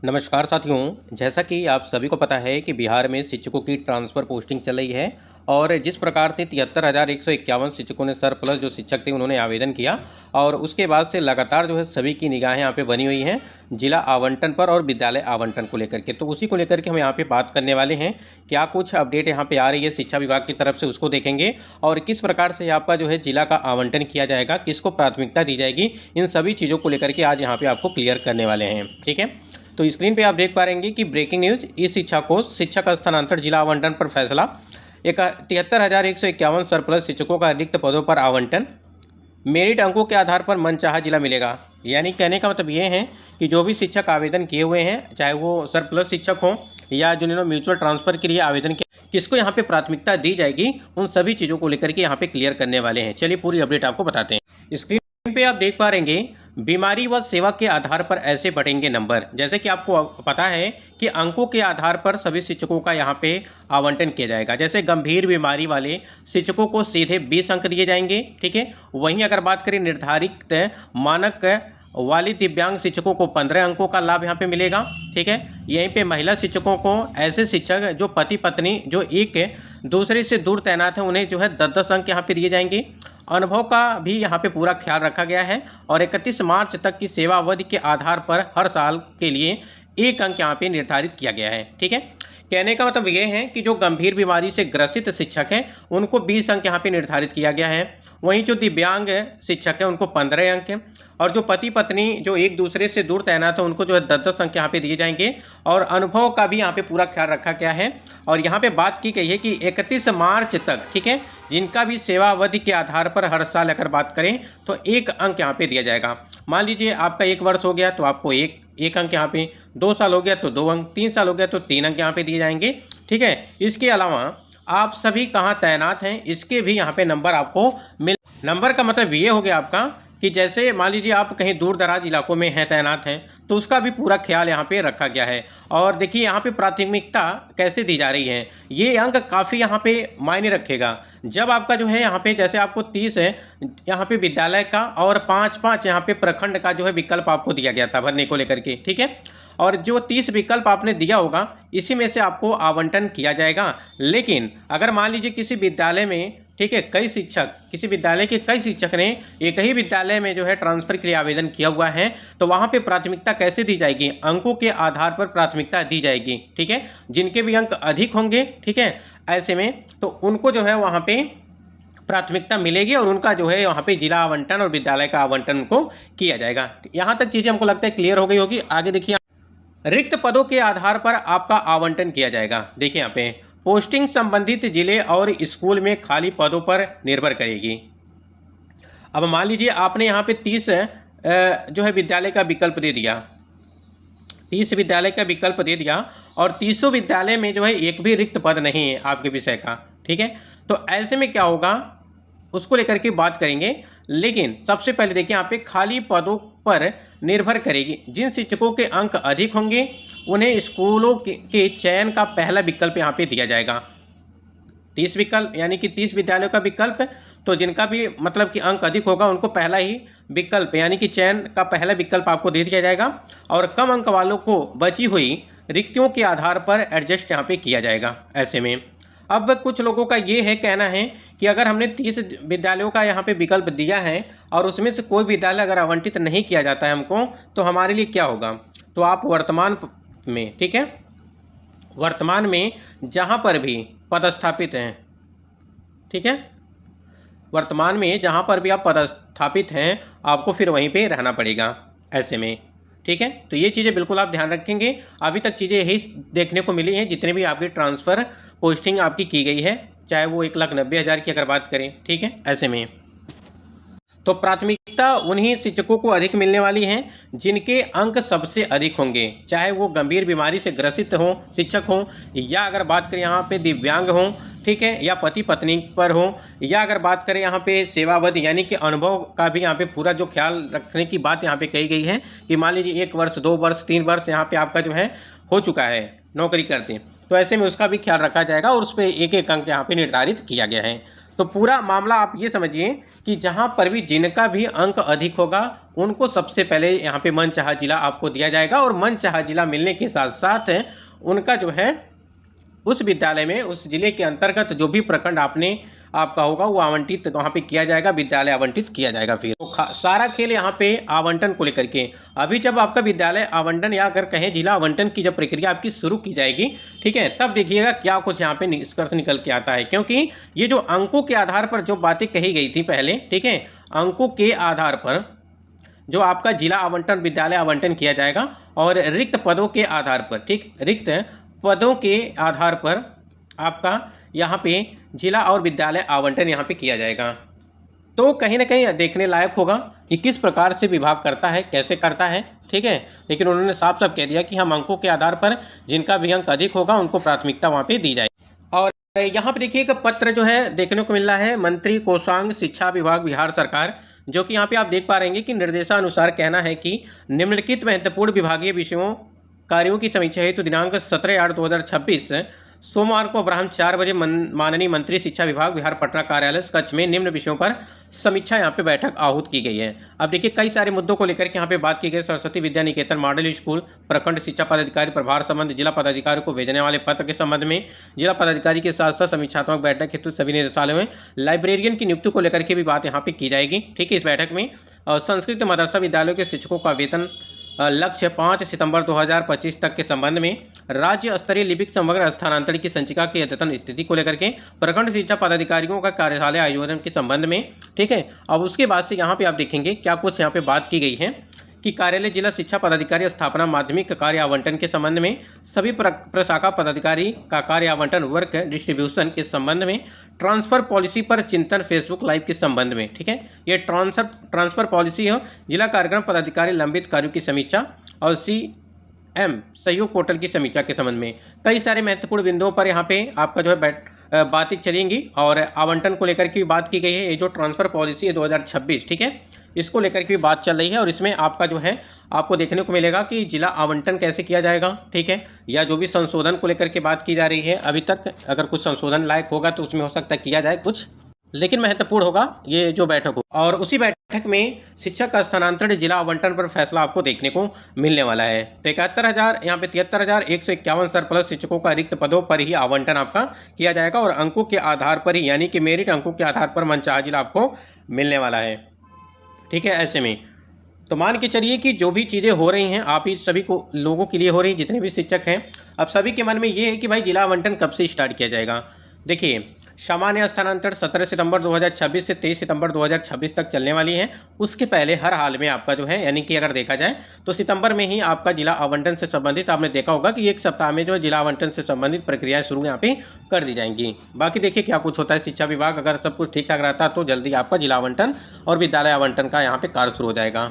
नमस्कार साथियों, जैसा कि आप सभी को पता है कि बिहार में शिक्षकों की ट्रांसफ़र पोस्टिंग चल रही है और जिस प्रकार से 73,151 शिक्षकों ने सरप्लस जो शिक्षक थे उन्होंने आवेदन किया और उसके बाद से लगातार जो है सभी की निगाहें यहाँ पे बनी हुई हैं जिला आवंटन पर और विद्यालय आवंटन को लेकर के। तो उसी को लेकर के हम यहाँ पे बात करने वाले हैं। क्या कुछ अपडेट यहाँ पे आ रही है शिक्षा विभाग की तरफ से, उसको देखेंगे और किस प्रकार से आपका जो है जिला का आवंटन किया जाएगा, किसको प्राथमिकता दी जाएगी, इन सभी चीज़ों को लेकर के आज यहाँ पे आपको क्लियर करने वाले हैं। ठीक है, तो स्क्रीन पे आप देख पा रहेंगे कि ब्रेकिंग न्यूज, ई शिक्षा कोष शिक्षक स्थानांतरण जिला आवंटन पर फैसला। 73,151 सरप्लस शिक्षकों का रिक्त पदों पर आवंटन, मेरिट अंकों के आधार पर मनचाहा जिला मिलेगा। यानी कहने का मतलब ये है कि जो भी शिक्षक आवेदन किए हुए हैं, चाहे वो सरप्लस शिक्षक हों या जिन्होंने म्यूचुअल ट्रांसफर के लिए आवेदन किया, किसको यहाँ पे प्राथमिकता दी जाएगी, उन सभी चीज़ों को लेकर के यहाँ पे क्लियर करने वाले हैं। चलिए पूरी अपडेट आपको बताते हैं। स्क्रीन पे आप देख पा रहेंगे बीमारी व सेवा के आधार पर ऐसे बढ़ेंगे नंबर। जैसे कि आपको पता है कि अंकों के आधार पर सभी शिक्षकों का यहाँ पे आवंटन किया जाएगा। जैसे गंभीर बीमारी वाले शिक्षकों को सीधे 20 अंक दिए जाएंगे। ठीक है, वहीं अगर बात करें निर्धारित मानक वाली दिव्यांग शिक्षकों को 15 अंकों का लाभ यहाँ पे मिलेगा। ठीक है, यहीं पे महिला शिक्षकों को, ऐसे शिक्षक जो पति पत्नी जो एक दूसरे से दूर तैनात हैं, उन्हें जो है 10-10 अंक यहाँ पे दिए जाएंगे। अनुभव का भी यहाँ पे पूरा ख्याल रखा गया है और 31 मार्च तक की सेवा अवधि के आधार पर हर साल के लिए 1 अंक यहाँ पे निर्धारित किया गया है। ठीक है, कहने का मतलब ये है कि जो गंभीर बीमारी से ग्रसित शिक्षक हैं उनको 20 अंक यहाँ पे निर्धारित किया गया है। वहीं जो दिव्यांग शिक्षक हैं उनको 15 अंक हैं और जो पति पत्नी जो एक दूसरे से दूर तैनात है उनको जो है 10-10 अंक यहाँ पे दिए जाएंगे और अनुभव का भी यहाँ पे पूरा ख्याल रखा गया है। और यहाँ पे बात की गई है कि 31 मार्च तक, ठीक है, जिनका भी सेवा अवधि के आधार पर हर साल अगर बात करें तो 1 अंक यहाँ पे दिया जाएगा। मान लीजिए आपका 1 वर्ष हो गया तो आपको एक अंक यहाँ पे, 2 साल हो गया तो 2 अंक, 3 साल हो गया तो 3 अंक यहाँ पे दिए जाएंगे। ठीक है, इसके अलावा आप सभी कहाँ तैनात हैं इसके भी यहाँ पे नंबर आपको मिल। नंबर का मतलब ये हो गया आपका कि जैसे मान लीजिए आप कहीं दूर दराज इलाकों में हैं, तैनात हैं, तो उसका भी पूरा ख्याल यहाँ पे रखा गया है। और देखिए यहाँ पे प्राथमिकता कैसे दी जा रही है, ये अंक काफ़ी यहाँ पे मायने रखेगा। जब आपका जो है यहाँ पे जैसे आपको 30 है यहाँ पे विद्यालय का और 5-5 यहाँ पे प्रखंड का जो है विकल्प आपको दिया गया था भरने को लेकर के। ठीक है, और जो 30 विकल्प आपने दिया होगा इसी में से आपको आवंटन किया जाएगा। लेकिन अगर मान लीजिए किसी विद्यालय में, ठीक है, किसी विद्यालय के कई शिक्षक ने एक ही विद्यालय में जो है ट्रांसफर के लिए आवेदन किया हुआ है, तो वहाँ पे प्राथमिकता कैसे दी जाएगी, अंकों के आधार पर प्राथमिकता दी जाएगी। ठीक है, जिनके भी अंक अधिक होंगे, ठीक है, ऐसे में तो उनको जो है वहाँ पे प्राथमिकता मिलेगी और उनका जो है वहाँ पे जिला आवंटन और विद्यालय का आवंटन उनको किया जाएगा। यहाँ तक चीज़ें हमको लगता है क्लियर हो गई होगी। आगे देखिए, रिक्त पदों के आधार पर आपका आवंटन किया जाएगा। देखिए यहाँ पे पोस्टिंग संबंधित जिले और स्कूल में खाली पदों पर निर्भर करेगी। अब मान लीजिए आपने यहाँ पे 30 जो है विद्यालय का विकल्प दे दिया, 30 विद्यालय का विकल्प दे दिया और 30 विद्यालय में जो है एक भी रिक्त पद नहीं है आपके विषय का। ठीक है, तो ऐसे में क्या होगा उसको लेकर के बात करेंगे। लेकिन सबसे पहले देखिए यहाँ पे खाली पदों पर निर्भर करेगी। जिन शिक्षकों के अंक अधिक होंगे उन्हें स्कूलों के चयन का पहला विकल्प यहाँ पे दिया जाएगा। 30 विकल्प यानी कि 30 विद्यालयों का विकल्प, तो जिनका भी मतलब कि अंक अधिक होगा उनको पहला ही विकल्प यानी कि चयन का पहला विकल्प आपको दे दिया जाएगा और कम अंक वालों को बची हुई रिक्तियों के आधार पर एडजस्ट यहाँ पे किया जाएगा। ऐसे में अब कुछ लोगों का ये है कहना है कि अगर हमने 30 विद्यालयों का यहाँ पे विकल्प दिया है और उसमें से कोई विद्यालय अगर आवंटित नहीं किया जाता है हमको, तो हमारे लिए क्या होगा। तो आप वर्तमान में, ठीक है, वर्तमान में जहाँ पर भी पदस्थापित हैं, ठीक है, वर्तमान में जहाँ पर भी आप पदस्थापित हैं आपको फिर वहीं पे रहना पड़ेगा ऐसे में। ठीक है, तो ये चीज़ें बिल्कुल आप ध्यान रखेंगे। अभी तक चीज़ें यही देखने को मिली हैं जितने भी आपकी ट्रांसफ़र पोस्टिंग आपकी की गई है, चाहे वो 1,90,000 की अगर बात करें। ठीक है, ऐसे में तो प्राथमिकता उन्हीं शिक्षकों को अधिक मिलने वाली हैं जिनके अंक सबसे अधिक होंगे, चाहे वो गंभीर बीमारी से ग्रसित हों शिक्षक हों, या अगर बात करें यहाँ पे दिव्यांग हों, ठीक है, या पति पत्नी पर हो, या अगर बात करें यहाँ पे सेवावधि यानी कि अनुभव का भी यहाँ पे पूरा जो ख्याल रखने की बात यहाँ पे कही गई है कि मान लीजिए 1 वर्ष 2 वर्ष 3 वर्ष यहाँ पे आपका जो है हो चुका है नौकरी करते, तो ऐसे में उसका भी ख्याल रखा जाएगा और उस पर एक अंक यहाँ पे निर्धारित किया गया है। तो पूरा मामला आप ये समझिए कि जहाँ पर भी जिनका भी अंक अधिक होगा उनको सबसे पहले यहाँ पे मनचाहा जिला आपको दिया जाएगा, और मनचाहा जिला मिलने के साथ साथ उनका जो है उस विद्यालय में उस जिले के अंतर्गत जो भी प्रखंड आपका होगा वो आवंटित वहाँ पे किया जाएगा, विद्यालय आवंटित किया जाएगा। फिर तो सारा खेल यहाँ पे आवंटन को लेकर के, अभी जब आपका विद्यालय आवंटन या अगर कहें जिला आवंटन की जब प्रक्रिया आपकी शुरू की जाएगी, ठीक है, तब देखिएगा क्या कुछ यहाँ पे निष्कर्ष निकल के आता है। क्योंकि ये जो अंकों के आधार पर जो बातें कही गई थी पहले, ठीक है, अंकों के आधार पर जो आपका जिला आवंटन विद्यालय आवंटन किया जाएगा, और रिक्त पदों के आधार पर, ठीक, रिक्त पदों के आधार पर आपका यहाँ पे जिला और विद्यालय आवंटन यहाँ पे किया जाएगा। तो कहीं ना कहीं देखने लायक होगा कि किस प्रकार से विभाग करता है, कैसे करता है, ठीक है। लेकिन उन्होंने साफ साफ कह दिया कि हम अंकों के आधार पर जिनका भी अंक अधिक होगा उनको प्राथमिकता वहाँ पे दी जाएगी। और यहाँ पे देखिए एक पत्र जो है देखने को मिल रहा है मंत्री कोषांग शिक्षा विभाग बिहार सरकार, जो कि यहाँ पे आप देख पा रहे हैं कि निर्देशानुसार कहना है कि निम्नलिखित महत्वपूर्ण विभागीय विषयों कार्यों की समीक्षा हेतु दिनांक 17/8/2026 सोमवार को अपराह्न 4 बजे माननीय मंत्री शिक्षा विभाग बिहार पटना कार्यालय कक्ष में निम्न विषयों पर समीक्षा यहाँ पे बैठक आहूत की गई है। अब देखिए कई सारे मुद्दों को लेकर के यहाँ पे बात की गई। सरस्वती विद्या निकेतन मॉडल स्कूल प्रखंड शिक्षा पदाधिकारी प्रभार संबंध जिला पदाधिकारी को भेजने वाले पत्र के संबंध में जिला पदाधिकारी के साथ साथ समीक्षात्मक बैठक हेतु सभी निदेशालयों में लाइब्रेरियन की नियुक्ति को लेकर के भी बात यहाँ पे की जाएगी, ठीक है। इस बैठक में संस्कृत मदरसा विद्यालयों के शिक्षकों का वेतन लक्ष्य 5 सितंबर 2025 तक के संबंध में राज्य स्तरीय लिपिक समग्र स्थानांतरण की संचिका की अद्यतन स्थिति को लेकर के प्रखंड शिक्षा पदाधिकारियों का कार्यशाला आयोजन के संबंध में, ठीक है। अब उसके बाद से यहाँ पे आप देखेंगे क्या कुछ यहाँ पे बात की गई है कि कार्यालय जिला शिक्षा पदाधिकारी स्थापना माध्यमिक कार्य आवंटन के संबंध में सभी प्रशाखा पदाधिकारी का कार्य आवंटन वर्क डिस्ट्रीब्यूशन के संबंध में ट्रांसफर पॉलिसी पर चिंतन फेसबुक लाइव के संबंध में, ठीक है। ये ट्रांसफर पॉलिसी है जिला कार्यक्रम पदाधिकारी लंबित कार्यों की समीक्षा और CM सहयोग पोर्टल की समीक्षा के संबंध में कई सारे महत्वपूर्ण बिंदुओं पर यहाँ पे आपका जो है बातें चलेंगी। और आवंटन को लेकर की बात की गई है, ये जो ट्रांसफर पॉलिसी है 2026, ठीक है, इसको लेकर के बात चल रही है। और इसमें आपका जो है आपको देखने को मिलेगा कि जिला आवंटन कैसे किया जाएगा, ठीक है, या जो भी संशोधन को लेकर के बात की जा रही है अभी तक अगर कुछ संशोधन लायक होगा तो उसमें हो सकता है किया जाए कुछ, लेकिन महत्वपूर्ण होगा ये जो बैठक हो। और उसी बैठक में शिक्षक का स्थानांतरण जिला आवंटन पर फैसला आपको देखने को मिलने वाला है। तो 71,000 यहाँ पे 73,151 सरप्लस शिक्षकों का रिक्त पदों पर ही आवंटन आपका किया जाएगा, और अंकों के आधार पर ही, यानी कि मेरिट अंकों के आधार पर मनचाहा जिला आपको मिलने वाला है, ठीक है। ऐसे में तो मान के चलिए कि जो भी चीज़ें हो रही हैं आप ही सभी को लोगों के लिए हो रही, जितने भी शिक्षक हैं, अब सभी के मन में ये है कि भाई जिला आवंटन कब से स्टार्ट किया जाएगा। देखिए सामान्य स्थानांतरण 17 सितंबर 2026 से 23 सितंबर 2026 तक चलने वाली है। उसके पहले हर हाल में आपका जो है, यानी कि अगर देखा जाए तो सितंबर में ही आपका जिला आवंटन से संबंधित आपने देखा होगा कि एक सप्ताह में जो है जिला आवंटन से संबंधित प्रक्रियाएं शुरू यहाँ पे कर दी जाएंगी। बाकी देखिए क्या कुछ होता है। शिक्षा विभाग अगर सब कुछ ठीक ठाक रहता तो जल्दी आपका जिला आवंटन और विद्यालय आवंटन का यहाँ पे कार्य शुरू हो जाएगा।